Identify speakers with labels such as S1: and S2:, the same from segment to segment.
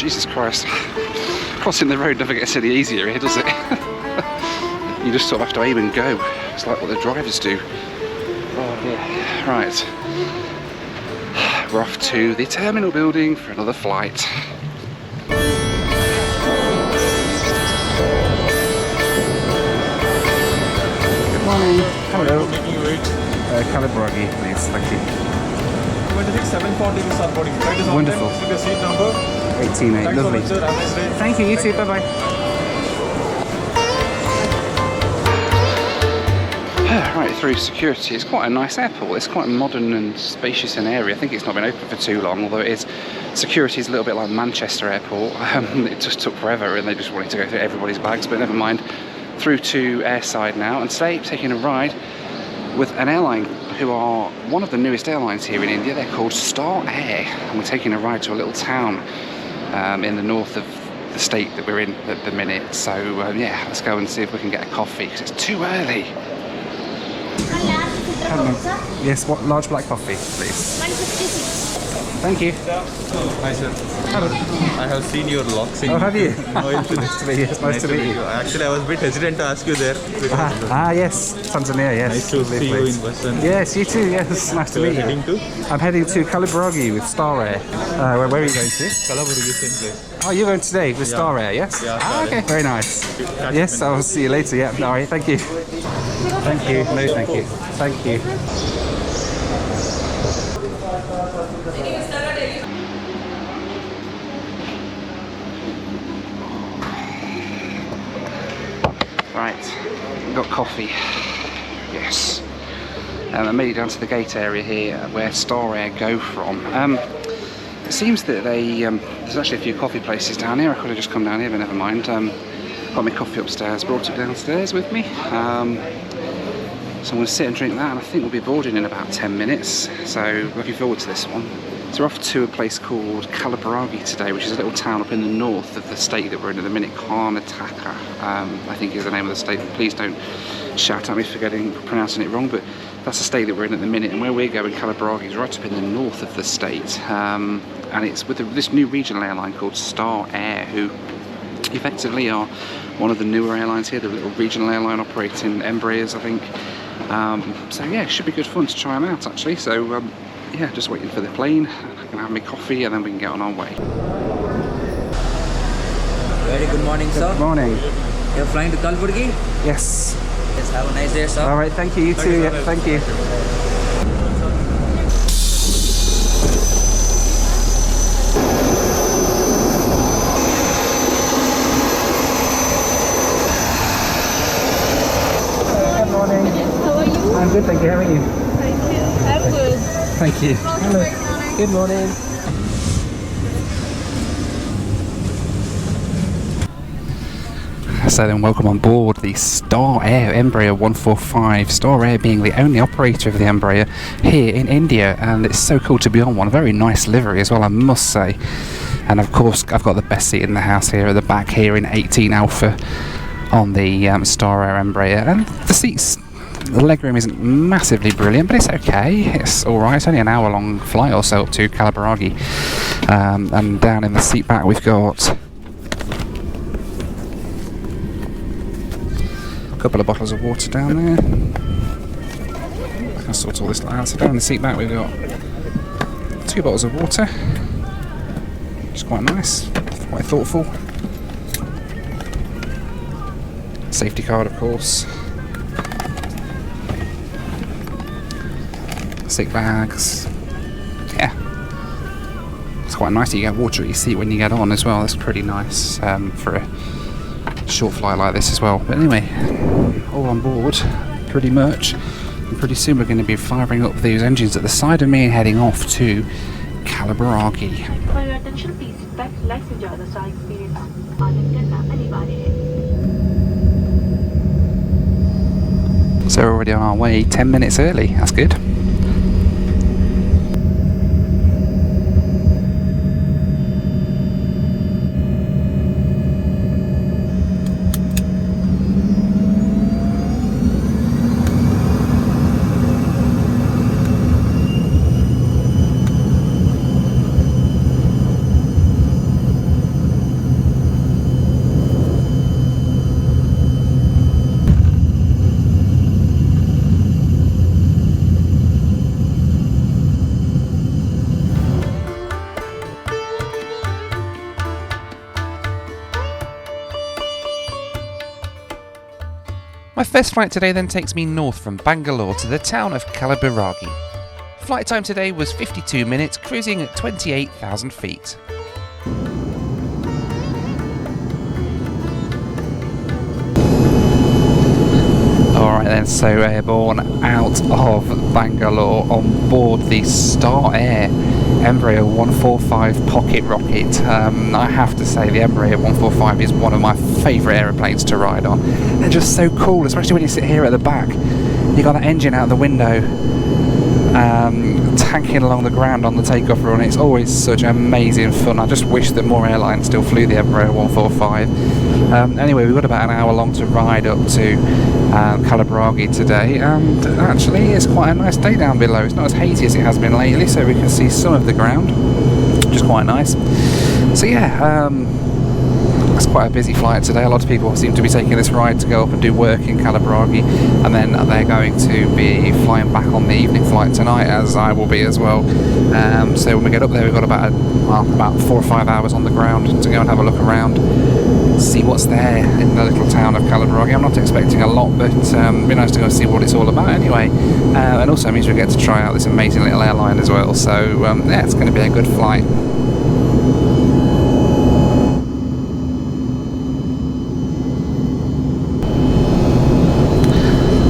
S1: Jesus Christ. Crossing the road never gets any easier here, does it? You just sort of have to aim and go. It's like what the drivers do. Oh dear. Right. We're off to the terminal building for another flight. Good morning. Hello. Calibragi, please. Thank you.
S2: 740 is our boarding. Flight is on
S1: Wonderful.
S2: time. Your seat number.
S1: 188.
S2: Thanks
S1: Lovely.
S2: so much, sir. Have a nice day.
S1: Thank you. You too. Bye bye. Right through security. It's quite a nice airport. It's quite modern and spacious in area. I think it's not been open for too long, although it is. Security is a little bit like Manchester Airport. It just took forever, and they just wanted to go through everybody's bags. But never mind. Through to airside now, and today taking a ride with an airline who are one of the newest airlines here in India. They're called Star Air, and we're taking a ride to a little town in the north of the state that we're in at the minute. So yeah, let's go and see if we can get a coffee because it's too early. Yes, what large black coffee, please?
S3: 156.
S1: Thank you.
S2: Hi, sir.
S1: Hello.
S2: I have seen your logs in.
S1: Oh, have you?
S2: Noel.
S1: Nice to meet you. It's nice to meet you.
S2: Actually, I was a bit hesitant to ask you there.
S1: Yes, Tanzania, yes.
S2: Nice to see you in person.
S1: Yes, you too, yes. Nice to meet you.
S2: Heading to?
S1: I'm heading to Calibragi with Star Air. Where are you going to?
S2: Calaburagi, same place.
S1: Oh, you're going today with Star Air, yes?
S2: Yeah,
S1: Ah, okay, very nice. Yes, I'll see you later. Yeah, all right, thank you. Thank you. No, thank you. Thank you. Right, got coffee. Yes. I made it down to the gate area here where Star Air go from. It seems that there's actually a few coffee places down here. I could have just come down here, but never mind. Got my coffee upstairs, brought it downstairs with me. So I'm going to sit and drink that, and I think we'll be boarding in about 10 minutes. So looking forward to this one. So we're off to a place called Calibragi today, which is a little town up in the north of the state that we're in at the minute, Karnataka, I think is the name of the state. Please don't shout at me for pronouncing it wrong, but that's the state that we're in at the minute, and where we're going, Calibragi, is right up in the north of the state. And it's with this new regional airline called Star Air, who effectively are one of the newer airlines here. They're a little regional airline operating Embraers, I think. So yeah, it should be good fun to try them out actually. So yeah, just waiting for the plane. I can have my coffee and then we can get on our way.
S4: Very good morning, sir.
S1: Good morning.
S4: You're flying to Calibragi?
S1: Yes.
S4: Yes, have a nice day, sir.
S1: All right, thank you. You too. Yeah, thank you. Good morning.
S3: How are you?
S1: I'm good, thank you. How are you?
S3: Thank you. I'm good.
S1: Thank you. Hello. Good morning. So then welcome on board the Star Air Embraer 145, Star Air being the only operator of the Embraer here in India, and it's so cool to be on one. Very nice livery as well, I must say. And of course I've got the best seat in the house here at the back here in 18 Alpha on the Star Air Embraer, and the seats, the legroom isn't massively brilliant, but it's okay, it's alright. It's only an hour long flight or so up to Calibragi, and down in the seat back we've got couple of bottles of water down there. I can sort all this out. So down the seat back we've got 2 bottles of water, which is quite nice, quite thoughtful. Safety card, of course. Sick bags. Yeah, it's quite nice that you get water at your seat when you get on as well. That's pretty nice for a short flight like this as well. But anyway, all on board pretty much, and pretty soon we're going to be firing up these engines at the side of me and heading off to Calibragi.
S5: For your attention, please sit back, relax, enjoy the star experience. आनंद करना अनिवार्य है.
S1: So we're already on our way 10 minutes early. That's good. My first flight today then takes me north from Bangalore to the town of Kalaburagi. Flight time today was 52 minutes, cruising at 28,000 feet. Alright then, so airborne out of Bangalore on board the Star Air Embraer 145 pocket rocket. I have to say the Embraer 145 is one of my favourite aeroplanes to ride on. They're just so cool, especially when you sit here at the back. You got that engine out the window, tanking along the ground on the takeoff run. It's always such amazing fun. I just wish that more airlines still flew the Embraer 145. Anyway, we've got about an hour long to ride up to Kalaburagi today, and actually it's quite a nice day down below. It's not as hazy as it has been lately, so we can see some of the ground, which is quite nice. So yeah, it's quite a busy flight today. A lot of people seem to be taking this ride to go up and do work in Kalaburagi, and then they're going to be flying back on the evening flight tonight, as I will be as well. So when we get up there, we've got about 4 or 5 hours on the ground to go and have a look around, see what's there in the little town of Kalaburagi. I'm not expecting a lot, but it'd be nice to go see what it's all about anyway. And also means we get to try out this amazing little airline as well. So yeah, it's going to be a good flight.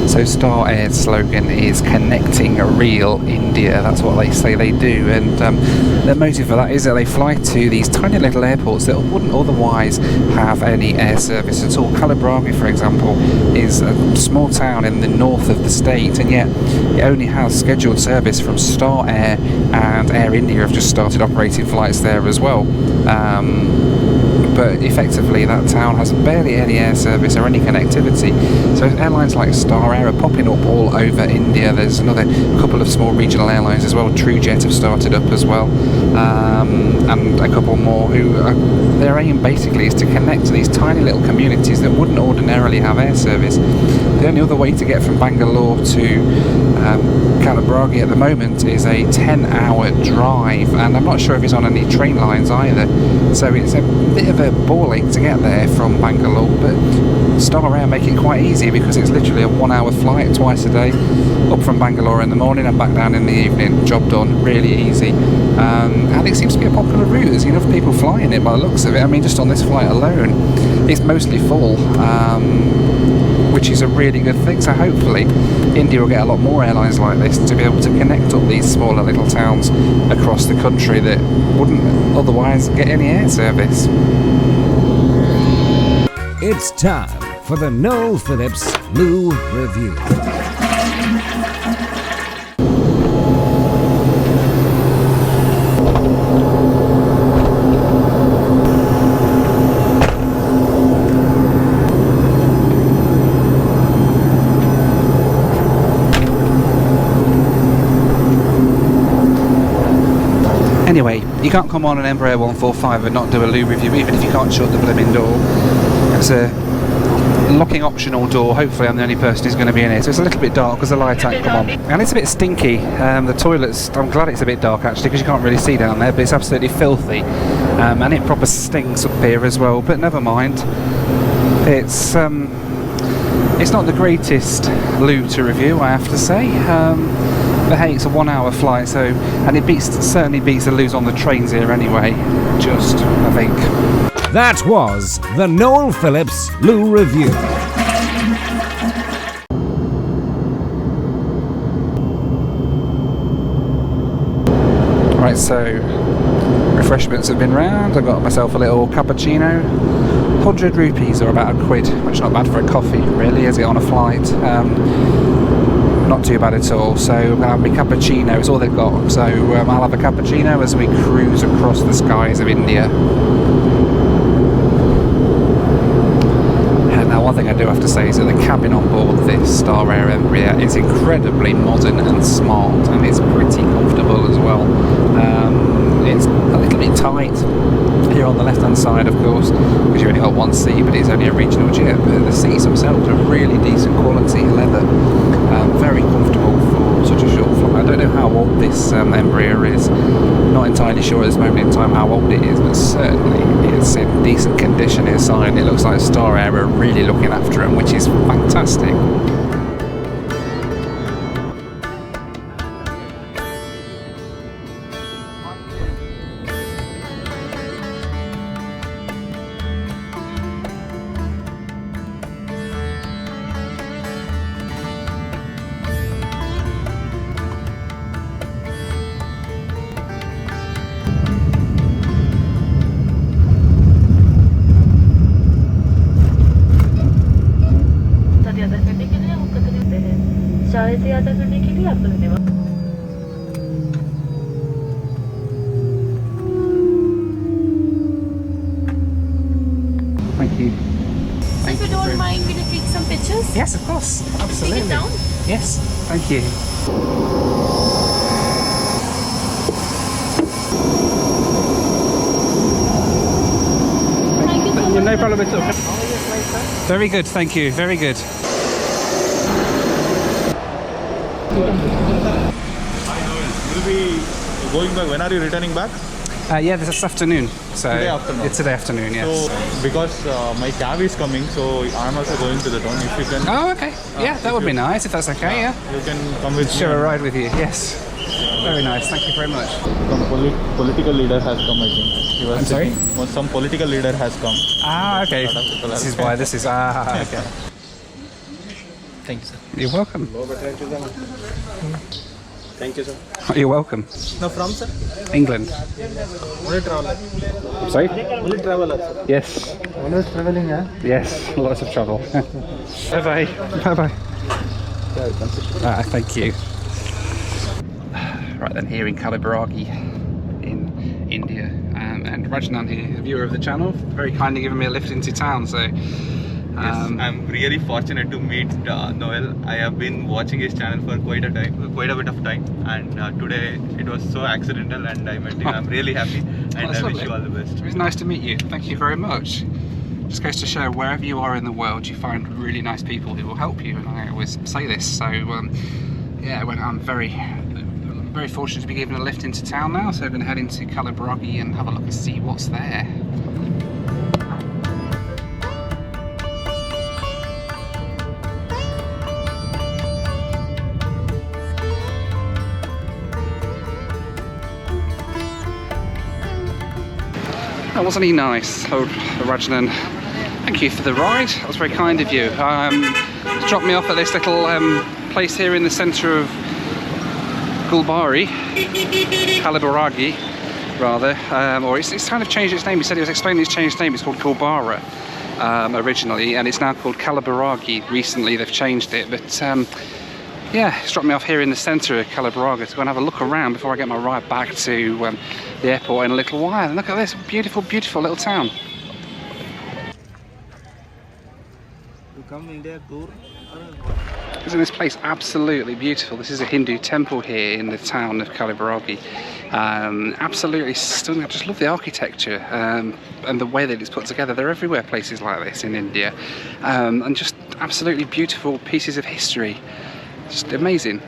S1: So Star Air's slogan is connecting a real India. That's what they say they do, and their motive for that is that they fly to these tiny little airports that wouldn't otherwise have any air service at all. Kalaburagi, for example, is a small town in the north of the state, and yet it only has scheduled service from Star Air, and Air India have just started operating flights there as well. But effectively that town has barely any air service or any connectivity, so airlines like Star Air are popping up all over India. There's another couple of small regional airlines as well. TrueJet have started up as well, and a couple more who their aim basically is to connect to these tiny little communities that wouldn't ordinarily have air service. The only other way to get from Bangalore to Kalaburagi at the moment is a 10-hour drive, and I'm not sure if it's on any train lines either, so it's a bit of a ball ache to get there from Bangalore. But Star Air make it quite easy because it's literally a 1-hour flight twice a day, up from Bangalore in the morning and back down in the evening. Job done, really easy. And it seems to be a popular route. There's enough people flying it by the looks of it. I mean, just on this flight alone, it's mostly full, which is a really good thing. So hopefully India will get a lot more airlines like this to be able to connect up these smaller little towns across the country that wouldn't otherwise get any air service.
S6: It's time for the Noel Phillips Lou Review.
S1: Anyway, you can't come on an Embraer 145 and not do a loo review, even if you can't shut the blooming door. It's a locking optional door. Hopefully I'm the only person who's going to be in here. So it's a little bit dark because the light ain't come on. And it's a bit stinky. The toilets, I'm glad it's a bit dark actually, because you can't really see down there, but it's absolutely filthy. And it proper stinks up here as well, but never mind. It's not the greatest loo to review, I have to say. But hey, it's a 1-hour flight, so, and it certainly beats the loos on the trains here anyway, just, I think.
S6: That was the Noel Phillips Lou Review.
S1: Right, so refreshments have been round. I got myself a little cappuccino. 100 rupees, or about £1, which is not bad for a coffee, really, is it, on a flight? Not too bad at all. So I'm going to have my cappuccino, it's all they've got. So I'll have a cappuccino as we cruise across the skies of India. And now one thing I do have to say is that the cabin on board this Star Air Embraer is incredibly modern and smart, and it's pretty comfortable as well. It's a little bit tight here on the left hand side, of course, because you've only got one seat, but it's only a regional jet. But the seats themselves are really decent quality leather, very comfortable for such a short flight. I don't know how old this Embraer is. Not entirely sure at this moment in time how old it is, but certainly it's in decent condition inside. It looks like Star Air are really looking after them, which is fantastic.
S5: यात्रा करने के लिए आपका धन्यवाद है। शायद से यात्रा करने के लिए आपका धन्यवाद।
S1: Thank you.
S3: If you don't mind, will you take some pictures?
S1: Yes, of course. Absolutely.
S3: Take it down.
S1: Yes, thank you.
S3: Thank you so much.
S1: No problem at all. Very good, thank you. Very good.
S2: Hi Noel, you'll be going back. When are you returning back?
S1: Yeah, this afternoon. So
S2: Today afternoon.
S1: It's today afternoon, yes.
S2: So because my cab is coming, so I'm also going to the town. If you can,
S1: Oh, okay. Yeah, that would be nice if that's okay. Yeah.
S2: you can come with me.
S1: Share a
S2: and
S1: ride with you. Yes. Very nice. Thank you very much.
S2: Some political leader has come, I think. He was
S1: I'm sorry?
S2: sitting- Well, some political leader has come.
S1: Ah, okay.
S2: lot of people
S1: This
S2: are-
S1: is why this is. Ah, okay.
S2: Thank you, sir.
S1: You're welcome.
S2: Thank you, sir.
S1: You're welcome.
S2: No, from sir?
S1: England.
S2: Only traveler.
S1: I'm sorry?
S2: Only traveler.
S1: Yes.
S2: Always traveling, huh?
S1: Yes. Lots of trouble. Bye bye. Bye bye. Thank you. Right then, here in Kaliburagi in India, and Rajnan here, a viewer of the channel, very kindly giving me a lift into town. So
S2: Yes, I'm really fortunate to meet Noel. I have been watching his channel for quite a bit of time, and today it was so accidental, and I met him. I'm really happy, and
S1: that's
S2: I wish
S1: lovely.
S2: you all the best.
S1: It was nice to meet you. Thank you very much. Just goes to show, wherever you are in the world, you find really nice people who will help you, and I always say this. So yeah, I'm very fortunate to be given a lift into town now. So I'm going to head into Kaliburagi and have a look and see what's there. That wasn't he nice? Oh, Rajnan, thank you for the ride. That was very kind of you. Dropped me off at this little place here in the centre of Kaliburagi, rather. Or it's kind of changed its name. He said he was explaining it's changed its name. It's called Gulbara originally, and it's now called Kaliburagi. Recently they've changed it, but yeah, it's dropped me off here in the centre of Kaliburagi to go and have a look around before I get my ride back to the airport in a little while. And look at this beautiful, beautiful little town.
S2: You come India tour?
S1: Isn't this place absolutely beautiful? This is a Hindu temple here in the town of Kaliburagi. Absolutely stunning. I just love the architecture and the way that it's put together. They're everywhere, places like this in India, and just absolutely beautiful pieces of history. Just amazing.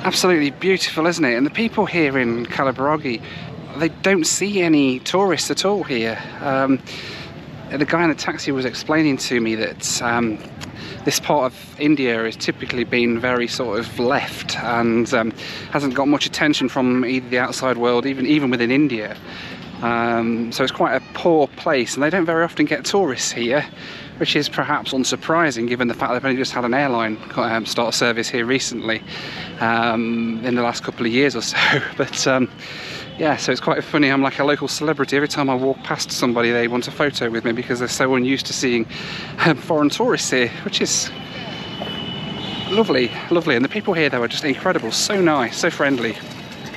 S1: Absolutely beautiful, isn't it? And the people here in Kaliburagi, they don't see any tourists at all here. The guy in the taxi was explaining to me that this part of India has typically been very sort of left and hasn't got much attention from either the outside world, even within India. So it's quite a poor place, and they don't very often get tourists here, which is perhaps unsurprising given the fact they've only just had an airline start service here recently in the last couple of years or so. But yeah, so it's quite funny. I'm like a local celebrity. Every time I walk past somebody, they want a photo with me because they're so unused to seeing foreign tourists here, which is lovely, lovely. And the people here, though, are just incredible. So nice, so friendly.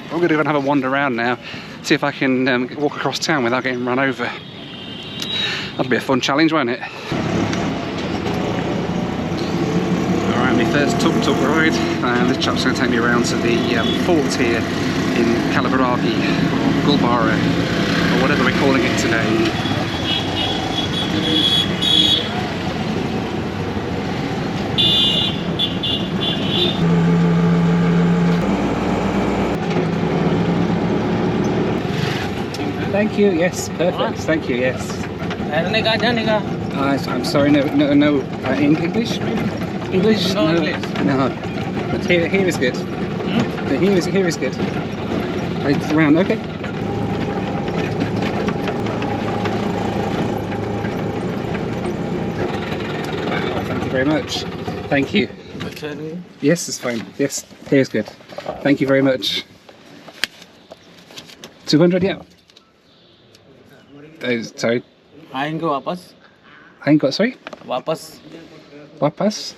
S1: I'm going to go and have a wander around now, see if I can walk across town without getting run over. That'll be a fun challenge, won't it? Alright, my first tuk-tuk ride. This chap's going to take me around to the fort here in Kaliburagi, or Gulbara, or whatever we're calling it today. Thank you. Yes, perfect. Thank you. Yes. I'm sorry. No. In English, maybe. English?
S4: No,
S1: No.
S4: English.
S1: No. But here is good. Here is good. It's around. Okay. Wow. Thank you very much. Thank you. Yes, it's fine. Yes, here's good. Thank you very much. 200, yeah. Sorry.
S4: आएंगे वापस
S1: I ain't got, sorry?
S4: वापस
S1: Wapas?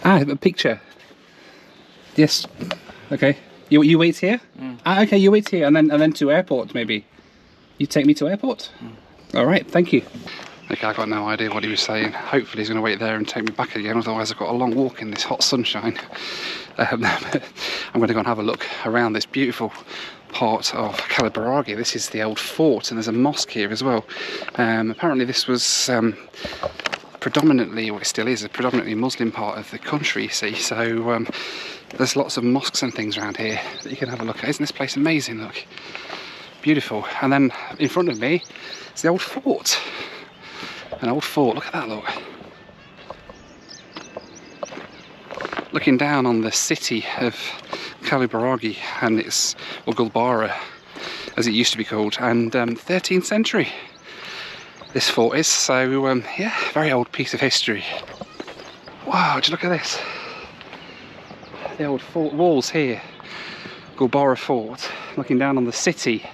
S1: Ah, a picture. Yes. Okay. You wait here? Ah, okay, you wait here and then to airport maybe. You take me to airport? All right, thank you. Okay, I got no idea what he was saying. Hopefully he's going to wait there and take me back again, otherwise I've got a long walk in this hot sunshine. I'm going to go and have a look around this beautiful part of Kalibaragi. This is the old fort and there's a mosque here as well. Apparently this was predominantly, or it still is, a predominantly Muslim part of the country, you see. So there's lots of mosques and things around here that you can have a look at. Isn't this place amazing? Look. Beautiful. And then in front of me is the old fort. An old fort, look at that, look. Looking down on the city of Kalibaragi and it's, or Gulbara as it used to be called, and 13th century this fort is, so yeah, very old piece of history. Wow, just look at this. The old fort walls here, Gulbara Fort, looking down on the city.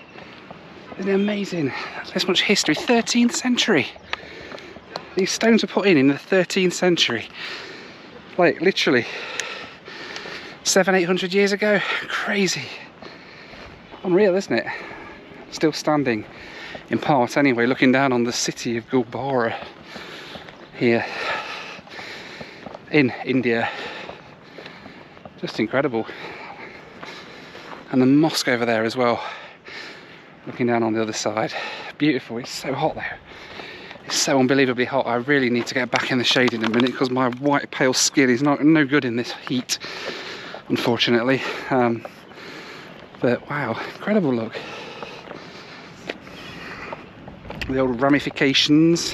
S1: Isn't it amazing? This much history, 13th century. These stones were put in the 13th century. Like literally 700-800 years ago. Crazy. Unreal, isn't it? Still standing in part anyway, looking down on the city of Gulbara here in India. Just incredible. And the mosque over there as well, looking down on the other side. Beautiful. It's so hot there. It's so unbelievably hot. I really need to get back in the shade in a minute because my white pale skin is no good in this heat, unfortunately. But wow, incredible look. The old ramifications.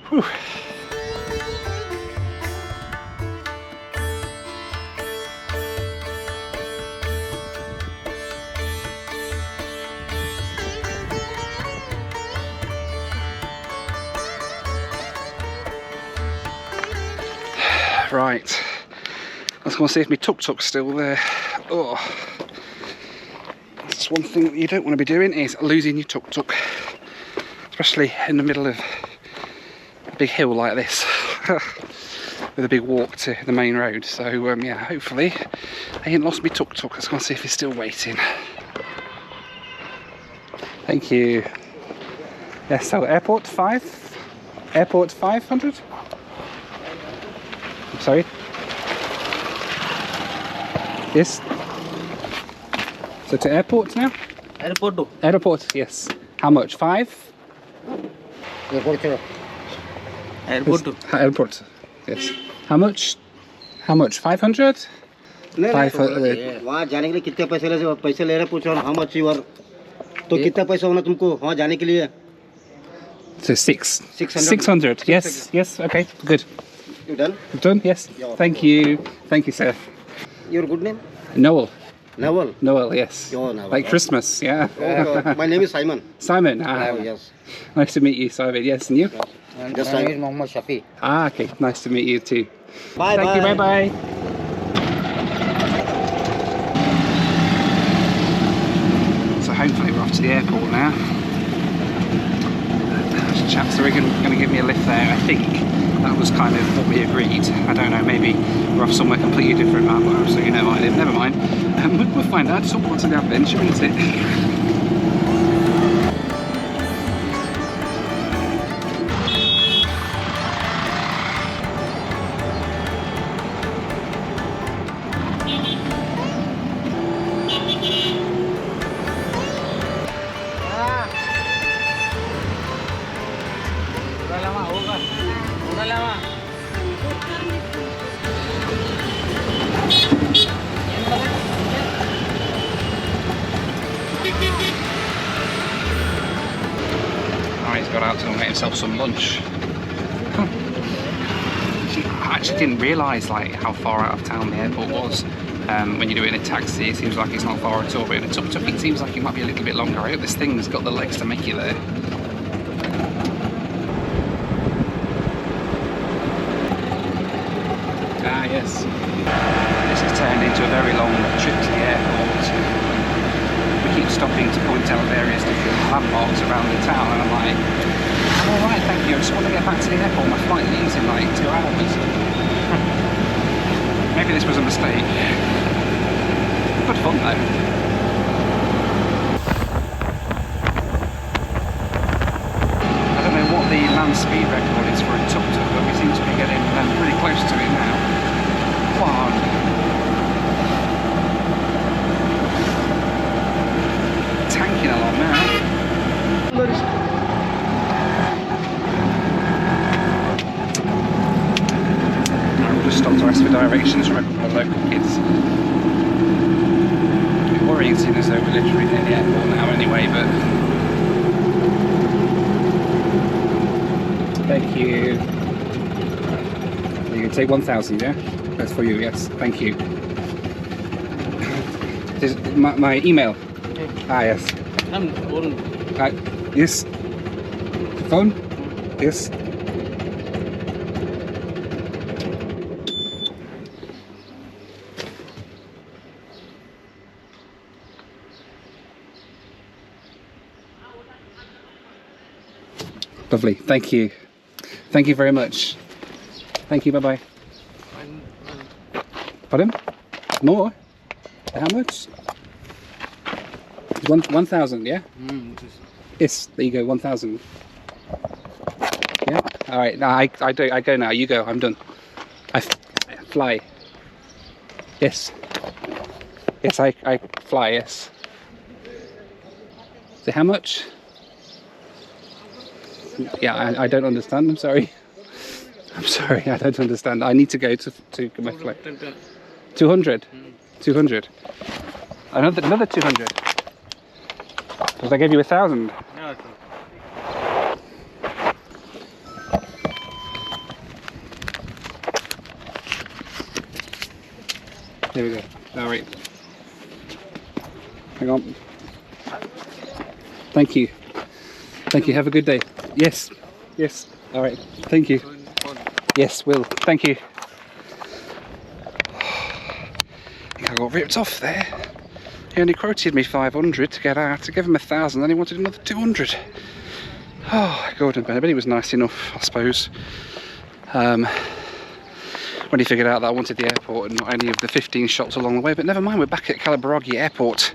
S1: Whew. Right, let's go and see if my tuk-tuk's still there. Oh, that's one thing that you don't want to be doing, is losing your tuk-tuk, especially in the middle of a big hill like this with a big walk to the main road. So yeah, hopefully I ain't lost my tuk-tuk. Let's go and see if he's still waiting. Thank you. Yeah, so airport 500. Sorry? Yes? So to airport now?
S4: Airport to.
S1: Airport, yes. How much? 5?
S4: Airport to.
S1: Airport, yes. How much? How much? 500? 500.
S7: वहाँ जाने के लिए कितने पैसे ले रहे पूछ रहा हूँ. How much you are? तो कितना पैसा होना तुमको वहाँ जाने के लिए?
S1: So 600. Yes, okay, good.
S7: You done?
S1: Done, yes. Thank you, sir.
S7: Your good name?
S1: Noel.
S7: Noel,
S1: yes.
S7: Oh, Noel.
S1: Like Christmas, yeah.
S7: Oh, my name is Simon.
S1: Simon,
S7: Yes.
S1: Nice to meet you, Simon. Yes, and you?
S4: And
S7: Just
S4: my
S7: like-
S4: name is Mohammed Shafi.
S1: Okay, nice to meet you too.
S7: Bye,
S1: Thank you, bye-bye. So hopefully we're off to the airport now. Chaps are going to give me a lift there. I think that was kind of what we agreed. I don't know, maybe we're off somewhere completely different. I've got absolutely no idea. Never mind. We'll find out. It's all part of the adventure, isn't it? got out to go and get himself some lunch. I actually didn't realise like how far out of town the airport was. When you do it in a taxi, it seems like it's not far at all, but in a tuk-tuk it seems like it might be a little bit longer. I hope this thing's got the legs to make you there. Ah, yes. This has turned into a very long trip to the airport. We keep stopping to point out various different landmarks around the town, and I'm like, I'm alright, thank you, I just want to get back to the airport. My flight leaves in like 2 hours. Maybe this was a mistake. Good fun though. I don't know what the land speed record is for a tuk-tuk, but we seem to be getting pretty close to it now. Wow. Tanking along now. I'll just stop to ask for directions from a couple of local kids. It's worrying seeing as though we're literally near the airport now anyway, but... Thank you. You can take 1,000, yeah? That's for you, yes. Thank you. This is my email. Ah, yes. Yes. Phone? Yes. Lovely. Thank you. Thank you very much. Thank you. Bye-bye. Pardon? More? How much? 1,000, yeah? Yes, there you go, 1,000. Yeah? Alright, no, I go now, you go, I'm done. I fly. Yes. Yes, I fly, yes. So how much? Yeah, I don't understand, I'm sorry. I'm sorry, I don't understand. I need to go to my flight. 200? 200. Another 200. Because I gave you 1,000.
S4: No,
S1: There we go. Alright. Hang on. Thank you. Thank you. Have a good day. Yes. Yes. Alright. Thank you. Yes, will. Thank you. I think I got ripped off there. He only quoted me 500 to get out. To give him 1,000, then he wanted another 200. Oh, Gordon Bennett, but he was nice enough, I suppose. When he figured out that I wanted the airport and not any of the 15 shops along the way, but never mind, we're back at Calabraghi Airport.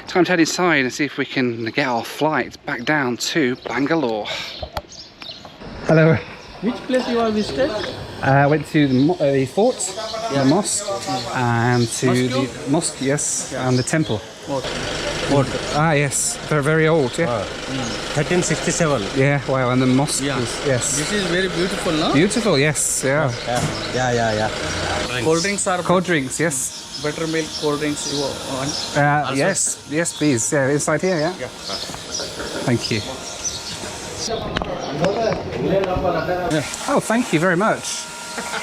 S1: Time to head inside and see if we can get our flight back down to Bangalore. Hello.
S4: which place you are visited?
S1: I went to the fort, the mosque, and to the mosque, yes, and the temple.
S4: What?
S1: Ah, yes, they're very old, yeah.
S7: 1367.
S1: Yeah, wow, and the mosque
S4: Yeah.
S1: is, yes.
S4: This is very beautiful, no?
S1: Beautiful, yes, yeah.
S7: Yeah.
S4: Cold drinks are
S1: Cold drinks, yes.
S4: better milk cold drinks you want.
S1: Yes, please. Yeah, inside here, yeah?
S4: Yeah.
S1: Thank you. Oh, thank you very much.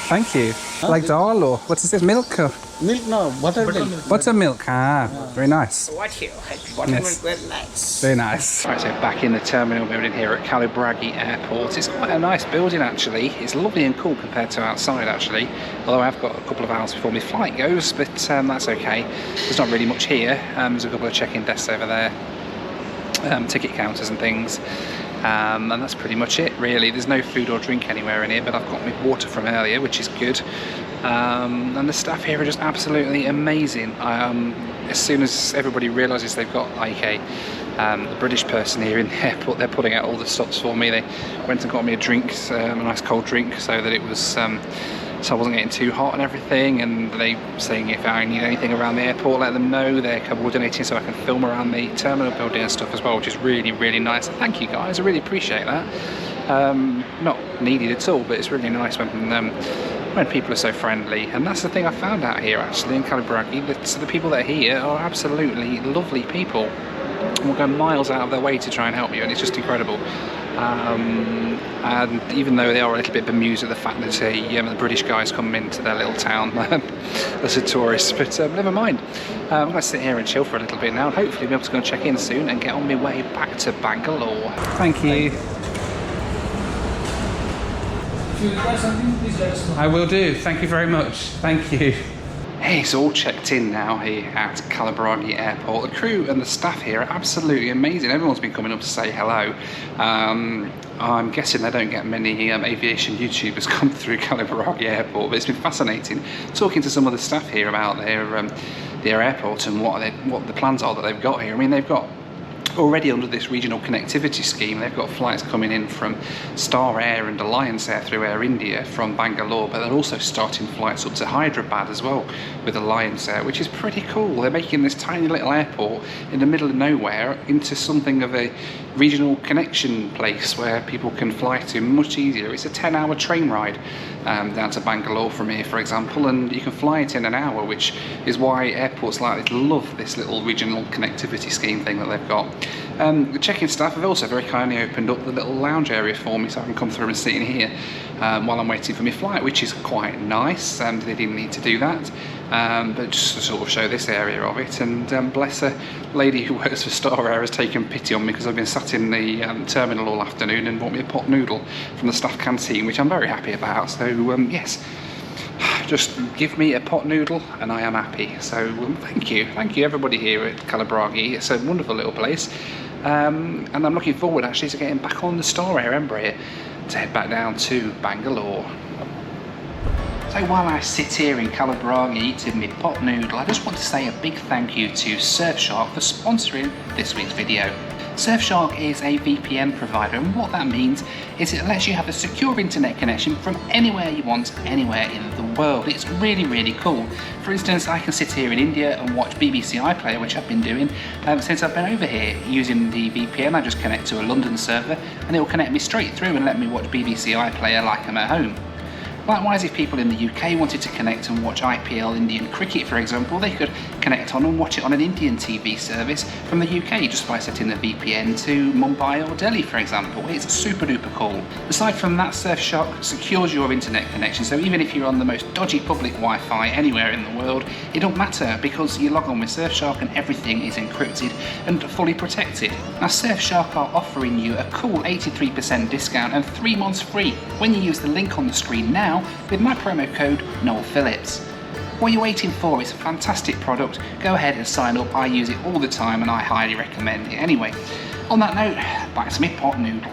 S1: Thank you. Like dal or what is this? Milk? Or?
S4: Milk no, buttermilk.
S1: Buttermilk. Ah, very nice.
S4: Buttermilk
S1: Yes.
S4: very nice.
S1: Very nice. Right, so back in the terminal building here at Calabraghi Airport. It's quite a nice building actually. It's lovely and cool compared to outside actually. Although I've got a couple of hours before my flight goes, but that's okay. There's not really much here. There's a couple of check-in desks over there. Ticket counters and things. And that's pretty much it really. There's no food or drink anywhere in here, but I've got my water from earlier, which is good. And the staff here are just absolutely amazing. As soon as everybody realises they've got like a British person here in the airport, they're putting out all the stops for me. They went and got me a drink, a nice cold drink, so that it was so I wasn't getting too hot and everything. And they saying if I need anything around the airport, let them know. They're coordinating so I can film around the terminal building and stuff as well, which is really, really nice. Thank you guys, I really appreciate that. Not needed at all, but it's really nice when people are so friendly. And that's the thing I found out here actually in Calabraghi, that the people that are here are absolutely lovely people. will go miles out of their way to try and help you, and it's just incredible. And even though they are a little bit bemused at the fact that the British guys come into their little town as a tourist, but never mind. I'm going to sit here and chill for a little bit now, and hopefully be able to go and check in soon and get on my way back to Bangalore. Thank you.
S4: If you require something, please let us know.
S1: I will do. Thank you very much. Thank you. Hey, it's all checked in now here at Kalaburagi Airport. The crew and the staff here are absolutely amazing. Everyone's been coming up to say hello. I'm guessing they don't get many aviation YouTubers come through Kalaburagi Airport, but it's been fascinating talking to some of the staff here about their airport and what the plans are that they've got here. I mean, they've got already under this regional connectivity scheme, they've got flights coming in from Star Air and Alliance Air through Air India from Bangalore, but they're also starting flights up to Hyderabad as well with Alliance Air, which is pretty cool. They're making this tiny little airport in the middle of nowhere into something of a regional connection place where people can fly to much easier. It's a 10-hour train ride down to Bangalore from here, for example, and you can fly it in an hour, which is why airports like this love this little regional connectivity scheme thing that they've got. The check-in staff have also very kindly opened up the little lounge area for me so I can come through and sit in here while I'm waiting for my flight, which is quite nice. They didn't need to do that, but just to sort of show this area of it. And bless a lady who works for Star Air has taken pity on me because I've been sat in the terminal all afternoon and bought me a pot noodle from the staff canteen, which I'm very happy about. So yes, just give me a pot noodle and I am happy. So thank you everybody here at Kalaburagi. It's a wonderful little place, and I'm looking forward actually to getting back on the Star Air Embraer to head back down to Bangalore. So while I sit here in Kalaburagi eating my pot noodle, I just want to say a big thank you to Surfshark for sponsoring this week's video. Surfshark is a VPN provider, and what that means is it lets you have a secure internet connection from anywhere you want, anywhere in the world. It's really, really cool. For instance, I can sit here in India and watch BBC iPlayer, which I've been doing since I've been over here. Using the VPN, I just connect to a London server and it will connect me straight through and let me watch BBC iPlayer like I'm at home. Likewise, if people in the UK wanted to connect and watch IPL Indian cricket, for example, they could connect on and watch it on an Indian TV service from the UK just by setting the VPN to Mumbai or Delhi, for example. It's super duper cool. Aside from that, Surfshark secures your internet connection, so even if you're on the most dodgy public Wi-Fi anywhere in the world, it don't matter because you log on with Surfshark and everything is encrypted and fully protected. Now, Surfshark are offering you a cool 83% discount and 3 months free when you use the link on the screen now with my promo code Noel Phillips. What are you waiting for? It's a fantastic product. Go ahead and sign up. I use it all the time and I highly recommend it. Anyway, on that note, back to my pot noodle.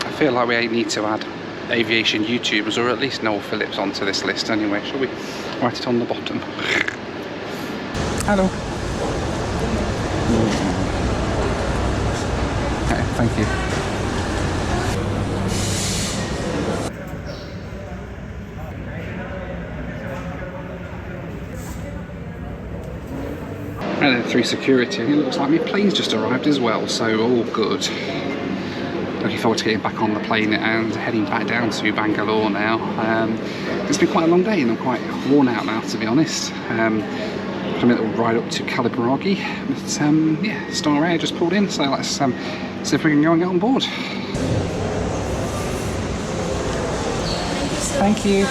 S1: I feel like we need to add aviation YouTubers, or at least Noel Phillips, onto this list anyway. Shall we write it on the bottom? Hello. Okay, thank you. And then through security, it looks like my plane's just arrived as well, so all good. Looking forward to getting back on the plane and heading back down to Bangalore now. It's been quite a long day and I'm quite worn out now, to be honest. A little ride up to Kalaburagi, but yeah, Star Air just pulled in, so let's see if we can go and get on board. Thank you.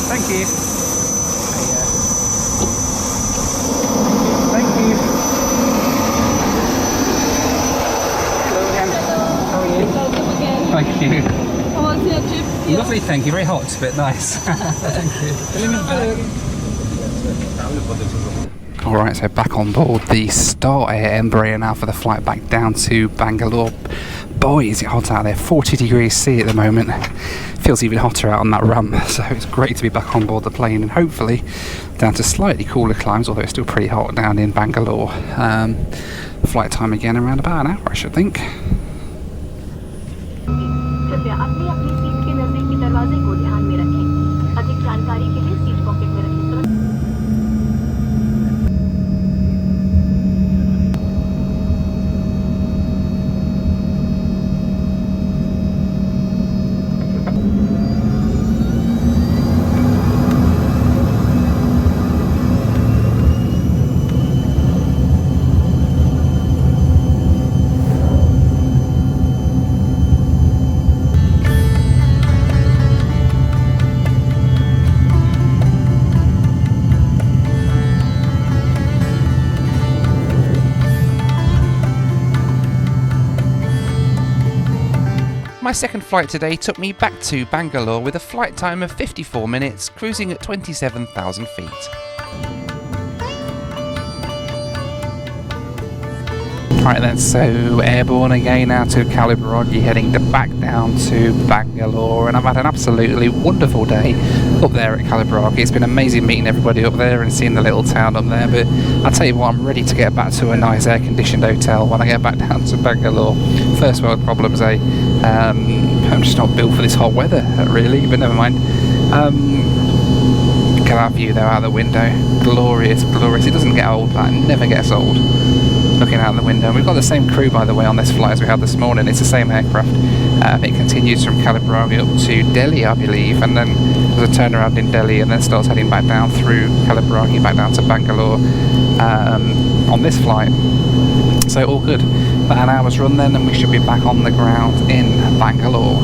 S1: Thank you. Thank you. Hello again. How are you?
S3: Welcome again.
S1: Thank you.
S3: How was your trip?
S1: Lovely, thank you. Very hot, but nice. Thank you. Alright, so back on board the Star Air Embraer now for the flight back down to Bangalore. Boy, is it hot out there. 40 degrees C at the moment. Feels even hotter out on that ramp, so it's great to be back on board the plane and hopefully down to slightly cooler climes, although it's still pretty hot down in Bangalore. Flight time again around about an hour, I should think.
S5: कृपया अपनी अपनी seat के नजदीकी दरवाजे को ध्यान में रखें। अधिक जानकारी
S1: My second flight today took me back to Bangalore with a flight time of 54 minutes, cruising at 27,000 feet. Right then, so airborne again now to Kaliburagi, heading back down to Bangalore, and I've had an absolutely wonderful day up there at Kaliburagi. It's been amazing meeting everybody up there and seeing the little town up there, but I'll tell you what, I'm ready to get back to a nice air-conditioned hotel when I get back down to Bangalore. First world problems, eh? I'm just not built for this hot weather, really, but never mind. Look at that view though out the window. Glorious, glorious. It doesn't get old, that never gets old. Looking out the window. We've got the same crew, by the way, on this flight as we had this morning. It's the same aircraft. It continues from Kaliburagi up to Delhi, I believe, and then there's a turnaround in Delhi and then starts heading back down through Kaliburagi back down to Bangalore on this flight. So all good. About an hour's run then and we should be back on the ground in Bangalore.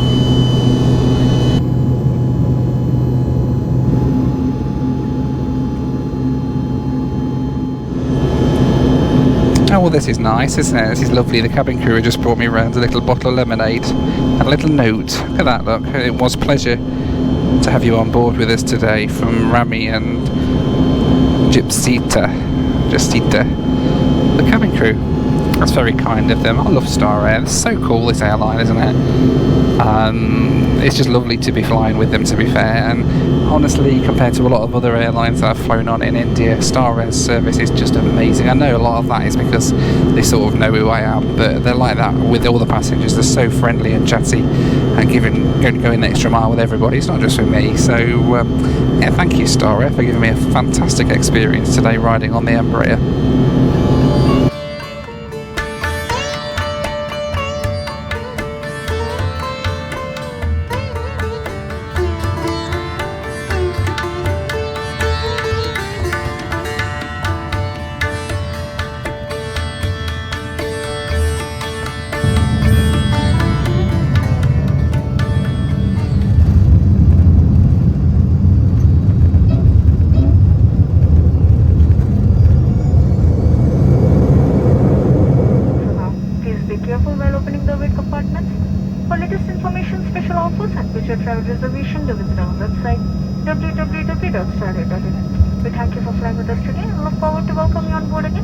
S1: Oh, well, this is nice, isn't it? This is lovely. The cabin crew just brought me around a little bottle of lemonade and a little note. Look at that, look. It was a pleasure to have you on board with us today from Rami and Jitsita. The cabin crew. That's very kind of them. I love Star Air. It's so cool, this airline, isn't it? It's just lovely to be flying with them, to be fair, and honestly, compared to a lot of other airlines that I've flown on in India, Star Air's service is just amazing. I know a lot of that is because they sort of know who I am, but they're like that with all the passengers. They're so friendly and chatty and going the extra mile with everybody. It's not just with me. So yeah, thank you, Star Air, for giving me a fantastic experience today riding on the Embraer.
S5: Travel reservation to visit our website www.starrail.in. We thank you for flying with us today and look forward to welcoming you on board again.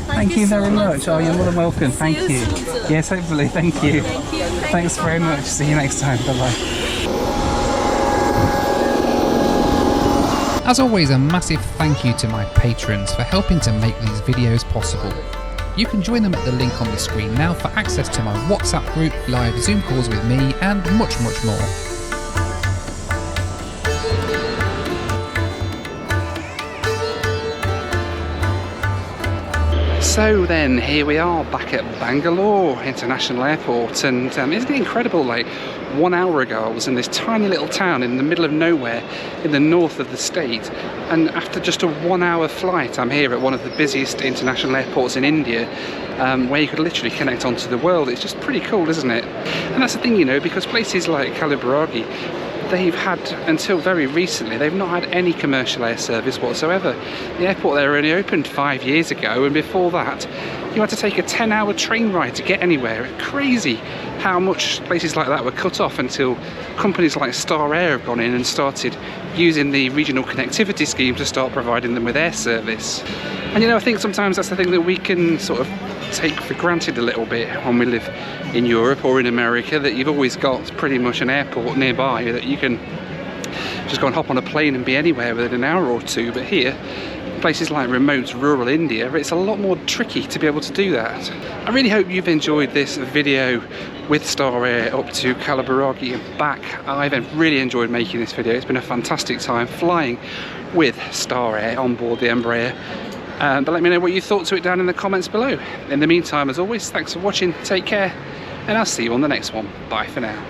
S1: Thank you very much. Oh, you're more than welcome. Thank you.
S3: See you soon.
S1: Yes, hopefully. Thank you.
S3: Thank you.
S1: Thanks very much. See you next time. Bye-bye. As always, a massive thank you to my patrons for helping to make these videos possible. You can join them at the link on the screen now for access to my WhatsApp group, live Zoom calls with me, and much, much more. So then, here we are back at Bangalore International Airport, and isn't it incredible, like 1 hour ago I was in this tiny little town in the middle of nowhere in the north of the state, and after just a 1 hour flight I'm here at one of the busiest international airports in India, where you could literally connect onto the world. It's just pretty cool, isn't it? And that's the thing, you know, because places like Kaliburagi, they've had, until very recently, they've not had any commercial air service whatsoever. The airport there only opened 5 years ago, and before that you had to take a 10-hour train ride to get anywhere. It's crazy how much places like that were cut off until companies like Star Air have gone in and started using the regional connectivity scheme to start providing them with air service. And you know, I think sometimes that's the thing that we can sort of take for granted a little bit when we live in Europe or in America, that you've always got pretty much an airport nearby that you can just go and hop on a plane and be anywhere within an hour or two. But here, places like remote rural India, it's a lot more tricky to be able to do that. I really hope you've enjoyed this video with Star Air up to Kaliburagi and back. I've really enjoyed making this video. It's been a fantastic time flying with Star Air on board the Embraer. But let me know what you thought to it down in the comments below. In the meantime, as always, thanks for watching, take care, and I'll see you on the next one. Bye for now.